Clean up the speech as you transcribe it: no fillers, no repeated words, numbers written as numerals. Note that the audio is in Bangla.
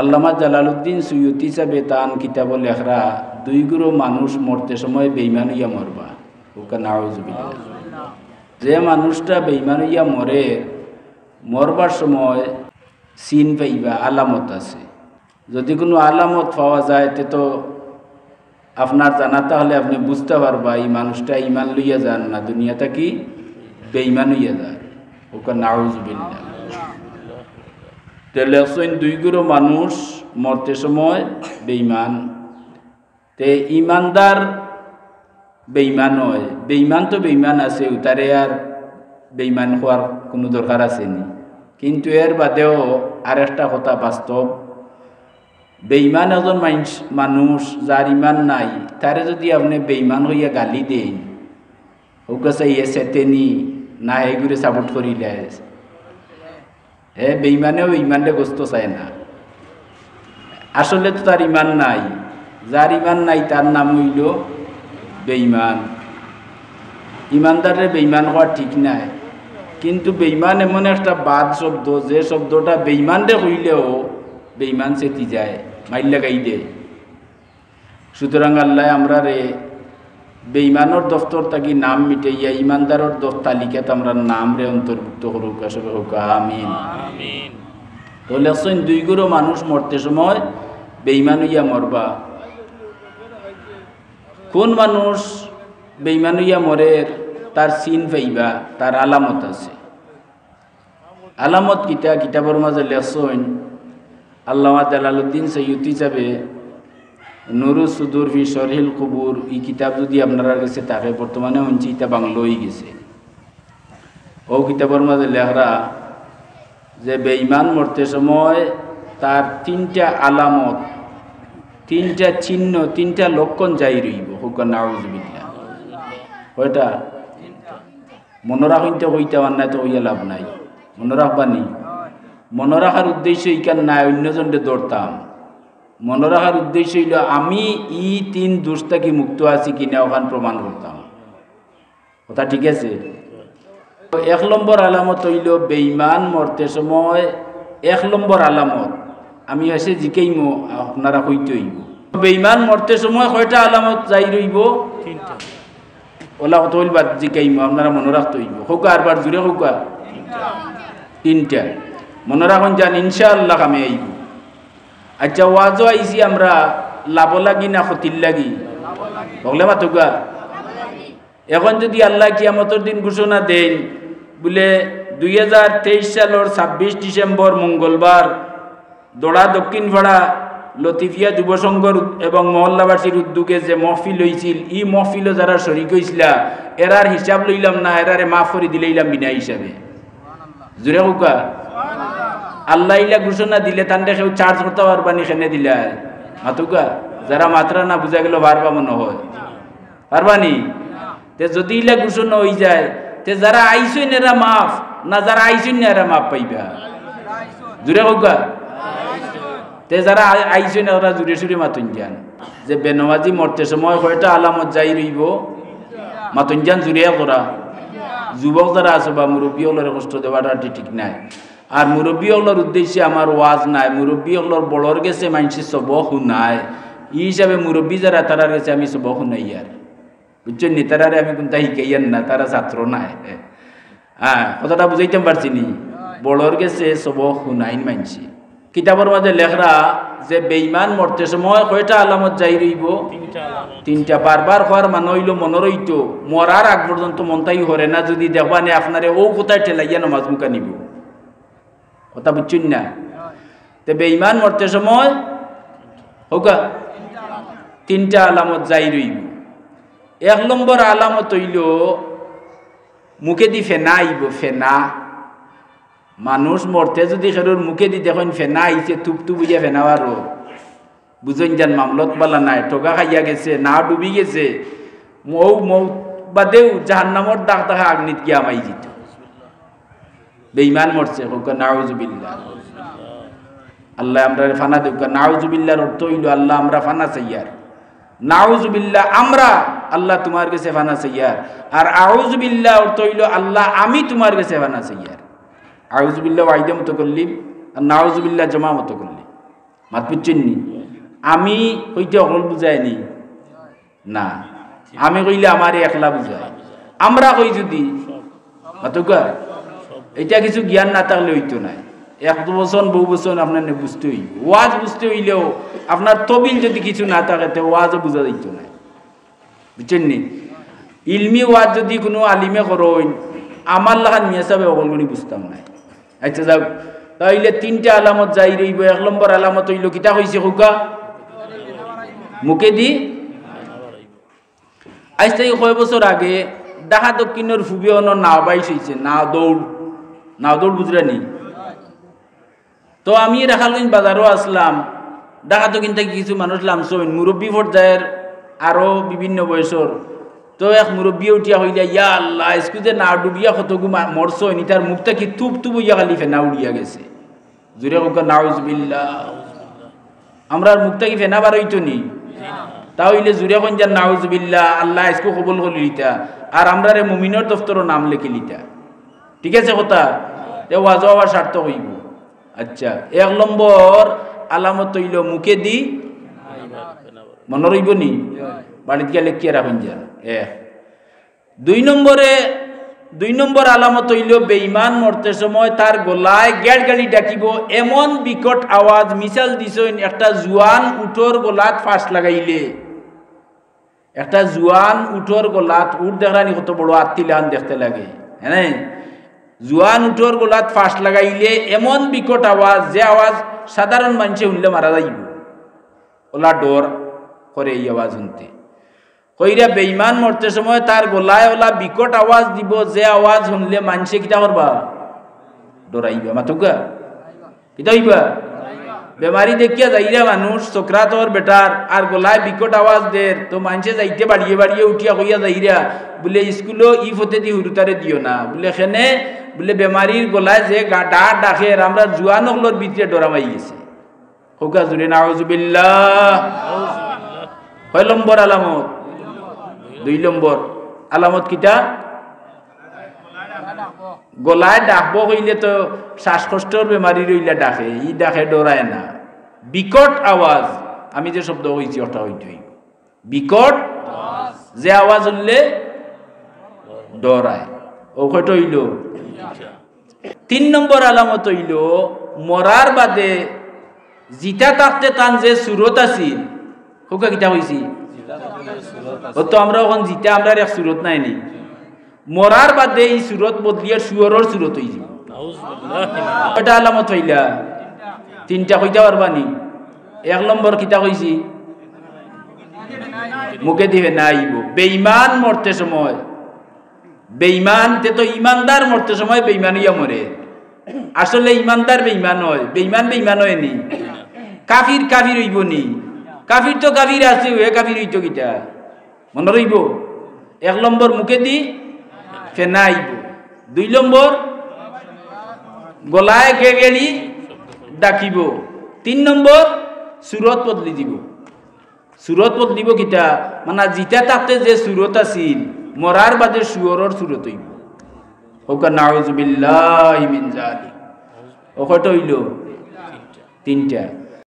আল্লামা জালালউদ্দিন সুয়ুতি সাহেব তান কিতাব লেখরা দুই গুরু মানুষ মরতে সময় বেঈমান হইয়া মরবা ওকা নাউজুবিল্লাহ। যে মানুষটা বেঈমান হইয়া মরে মরবার সময় সিন পাইবা আলামত আছে। যদি কোনো আলামত পাওয়া যায় তে তো আপনার জানাতে হলে আপনি বুঝতে পারবা এই মানুষটা ইমান লইয়া যান না দুনিয়াটা কি বেঈমান হইয়া যায় ওকা নাউজুবিল্লাহ। তেলেসইন দুই গুরু মানুষ মরতে সময় বেঈমান তে ইমানদার বেঈমান হয় বেঈমান তো বেঈমান আছে উতারে আর বেঈমান হওয়ার কোনো দরকার আছে নি। কিন্তু এর বাদেও আর একটা কথা বাস্তব বেঈমান একজন মানুষ যার ইমান নাই তারে যদি আপনি বেঈমান হইয়া গালি দেন ওকে চাইয়ে সেতেনি না এইগুলো সাপোর্ট করিলে বেঈমানেও ইমানটা গোস্ত চায় না। আসলে তো তার ইমান নাই, যার ইমান নাই তার নাম হইল বেঈমান। ইমানদারের বেঈমান হওয়া ঠিক নাই, কিন্তু বেঈমান এমন একটা বাদ শব্দ যে শব্দটা বেঈমানরে হইলেও বেঈমান চেতি যায় মাইল লাগাই দেয়। সুতরাং আল্লাহ আমরা রে বেঈমানোর দফতর থাকি নাম মিটাইয়া ইমানদারের তালিকাত আমরা নাম রে অন্তর্ভুক্ত করুক আসবে হোক আমিন। বলেছেন দুই গুরু মানুষ মরতে সময় বেঈমান হইয়া মরবা। কোন মানুষ বেঈমান হইয়া মরে তার সিন পাইবা, তার আলামত আছে। আলামত কিতাবের মাঝে লেখছেন আল্লামা জালালউদ্দিন সৈয়দি সাহেবে নুরুস সুদূর ফি শরহিল কুবুর। এই কিতাব যদি আপনারা কাছে থাকে বর্তমানে হচ্ছে এটা বাংলা হয়ে গেছে। ও কিতাবের মাঝে লেখরা যে বেঈমান মরতে সময় তার তিনটা আলামত, তিনটা চিহ্ন, তিনটা লক্ষণ যাই রইব হুক নাউজুবিল্লাহ। কয়টা? মনে রাখতে হইতে পার নাই তো হইয়া লাভ নাই। মনে রাখবানি, মনে রাখার উদ্দেশ্য ইকান নাই অন্যজনকে দৌড়তাম। মনে রাখার উদ্দেশ্য হইল আমি ই তিন দোষ থেকে মুক্ত আছি কিনা ওখান প্রমাণ করতাম। কথা ঠিক আছে? এক নম্বর আলামত হইল বেঈমান মরতে সময় এক নম্বর আলামত আমি এসে জিকেইমো আপনারা হইতে হইব। বেঈমান মরতে সময় কয়টা আলামত যাই রইব? তিনটা। ওলা কত হইল বাদ জিকেইমো আপনারা মনে রাখতে হইব। হোক আরবার জুড়ে হোক তিনটা মনে রাখুন যান ইনশাআল্লাহ আমি আইব। আচ্ছা ওয়াজও আইসি আমরা লাভ লাগি না ক্ষতির লাগি? বগলে মাতুকা এখন যদি আল্লাহ কিয়ামতের দিন ঘোষণা দেন বলে 2023 সালের 26 ডিসেম্বর মঙ্গলবার দোড়া দক্ষিণ পাড়া লতিফিয়া যুব সংঘর এবং মহল্লাবাসীর উদ্যোগে যে মহফিল হয়েছিল এই মহফিলও যারা শরিক হয়েছিল এরার হিসাব লইলাম না, এরারে মাফ করে দিলাম বিনা হিসাবে। জুড়ে হুকা আল্লাহ ইলা ঘোষণা দিলে তান্ডে কেউ চার্জ করতে পারবানি খেনে দিলে মাতুকা যারা মাত্রা না বুঝা গেল পারবা মনে হয় পারবানি। তে যদি ইলা ঘোষণা হয়ে যায় তে যারা আইসেন এরা মাফ না, যারা আইসেন না এরা মাফ পাইবা। জুড়ে হুকা তে যারা আইসেন ওরা জুড়ে সুরে মাতুন যান যে বেনমাজি মরতে সময় কয়টা আলামত যাই রইব মাতুন যান জুড়ে করা। যুবক যারা আছে বা মুরব্বী হলের কষ্ট দেওয়াটা ঠিক নাই। আর মুরব্বী হলোর উদ্দেশ্যে আমার ওয়াজ নাই, মুরব্বী হলোর বড়র গেছে মানুষের সব শুনায় ই হিসাবে মুরব্বী যারা তারা গেছে আমি সব শুনাই আর বুঝছেন নি। তারারে আমি কোনটা শিখাইয়ান না, তারা ছাত্র নাই। হ্যাঁ কথাটা বুঝাইতে পারছি নি। বড়র গেছে সব শুনাইন মানছি। কিতাবের মাঝে লেখরা যে বেঈমান মরতে সময় কয়টা আলামত যাই রইব? তিনটা। বারবার হওয়ার মানে হইল মনে রইত মরার আগ পর্যন্ত মনটাই হরে না যদি দেখবানে আপনারে ও কোথায় ঠেলাইয়া নমাজ মুখা নিব। কথা বুঝছেন না? তে বেঈমান মরতে সময় হোকা তিনটা আলামত যাই রইব। এক নম্বর আলামত হইল মুখে দি ফেনা আইব। ফেনা মানুষ মরতে যদি খেরোর মুখে দি দেখেন ফেনা আইছে তুপটু বুঝিয়া ফেনাওয়ার বুঝেন যান মামলত বালা নাই, ঠোকা খাইয়া গেছে, না ডুবি গেছে, মৌ মৌ বাদেও জাহান্নামর ডাক দেখা আগ্নিত গিয়া মাই যেত। বেঈমান মরছে হোক নাউজুবিল্লাহ। আল্লাহ আমরা ফানা দেব। নাউজুবিল্লাহর অর্থ হইল আল্লাহ আমরা ফানা চাইয়ার। নাউজুবিল্লাহ আমরা আল্লাহ তোমার কাছে ফানা চাইয়ার। আর আউজুবিল্লাহ অর্থ হইল আল্লাহ আমি তোমার কাছে ফানা চাইয়ার। আউজুবিল্লাহ ওয়াইদা মতো করলি আর নাউজুবিল্লাহ জমা মতো করলি। মাত বুঝছেন নি আমি হইতে অকল বুঝায়নি না আমি কইলে আমার একলা বুঝায় আমরা কই যদি মাতুকা এটা কিছু জ্ঞান না থাকলে হইতো না এক বছর বহু বছর আপনার বুঝতে হইব ওয়াজ বুঝতে হইলেও আপনার তবিল যদি কিছু না থাকে তো ওয়াজও বুঝা যাইতো না বুঝছেন নি ইলমি ওয়াজ যদি কোনো আলিমে করেন আমার লাগান মিয়া সাহেব অকল করে বুঝতাম না আচ্ছা যাও তাইলে তিনটা আলামত যাই রইব এক নম্বর আলামত হইল কিতা হইছে হুকা মুখে দি আজ থেকে কয় বছর আগে ঢাকা দক্ষিণের ফুবিয়নো নাও বাইশ হয়েছে নাও দৌড় বুঝলেনি তো আমি রাখালগঞ্জ বাজারও আসলাম ঢাকা দক্ষিণ থেকে কিছু মানুষ লামছেন মুরব্বী পর্যায়ের আরও বিভিন্ন বয়সর তো এক মুরব্বী উঠিয়া হইলা ইয়া আল্লাহ স্কুলে না ডুবিয়া কতগু মরছেন ইটার মুখটা কি তুপ তুপ ইয়া খালি ফেনা উড়িয়া গেছে জুড়ে কোকা নাউজুবিল্লাহ আমরা মুখটা কি ফেনা বার হইতো নি তাহলে জুড়ে কোন যান নাউজুবিল্লাহ আল্লাহ ইসকু কবুল করিলিতা আর আমরা রে মুমিনের দফতরের নাম লিখিলিতা ঠিক আছে কথা এ ওয়াজ হওয়ার স্বার্থ হইব আচ্ছা এক নম্বর আলামত হইল মুখে দি মনে রইব নি বাড়িতে গেলে কে রাখুন যান দুই নম্বর আলামত হইল বেঈমান মরতে সময় তার গলায় গেড় গালি ডাকিব এমন বিকট আওয়াজ মিসাল দিছেন একটা জুয়ান উঠোর গলাত ফাঁস লাগাইলে একটা জুয়ান উঠোর গলাত উঠ দেখানি কত বড় আত্মিলান দেখতে লাগে হ্যাঁ জুয়ান উঠোর গলাত ফাঁস লাগাইলে এমন বিকট আওয়াজ যে আওয়াজ সাধারণ মানুষে শুনলে মারা যাইব ওলা ডর করে এই আওয়াজ শুনতে কইরা বেঈমান মরতে সময় তার গলায় ওলা বিকট আওয়াজ দিব যে আওয়াজ শুনলে মানুষে কিতা করবা ডরাইবা মাতুকা কিতা হইবা বেমারি দেখিয়া যাইরা মানুষ চক্রাতর বেটার আর গলায় বিকট আওয়াজ দের তো মানুষে যাইতে বাড়িয়ে বাড়িয়ে উঠিয়া কইয়া যাইরা বলে স্কুলও ই ফতে দি হুরুতারে দিও না বলে সেনে বলে বেমারির গলায় যে ডাকে আমরা জুয়ান হলোর ভিতরে ডরামাই গেছে হোকা জুড়ে নাউজুবিল্লাহ কয় নম্বর আলামত দুই নম্বর আলামত কিটা গলায় ডাকবো হইলে তো শ্বাসকষ্টর বেমারি রইলে ডাকে ই ডাকে ডরায় না বিকট আওয়াজ আমি যে শব্দ হইছি ওটা হইতে বিকট যে আওয়াজ হইলে ডরায় ও কয়টা হইল তিন নম্বর আলামত হইল মরার বাদে জিতা থাকতে তান যে সুরত আছিল হোকা কিতা হইছি ও তো আমরা এখন জিতা আমরা এক সুরত নাই নি মরার বাদে এই সুরত বদলিয়া সুয়রের সুরত হয়ে যাব এটা আলামত হইলা তিনটা কইতে পারবানি এক নম্বর কিতা কইছি মুখে দিবে না আইব বেঈমান মরতে সময় বেঈমান তে তো ইমানদার মরতে সময় বেঈমান হইয়া মরে আসলে ইমানদার বেঈমান হয় বেঈমান হয় নি কাফির হইব নি কাফির তো কাফির আছে হে কাফির হইতো কিটা মনে রইব এক নম্বর মুখে দি ফেনা আইব দুই নম্বর গলায় কে গেলি ডাকিব তিন নম্বর সুরত বদলি দিব সুরত বদলিব কিটা মানে জিতা তাতে যে সুরত আছিল মরার বাদে সুয়রের সুরত হইব হোকা নাউজুবিল্লাহি মিন যালিক ও কত হইল তিনটা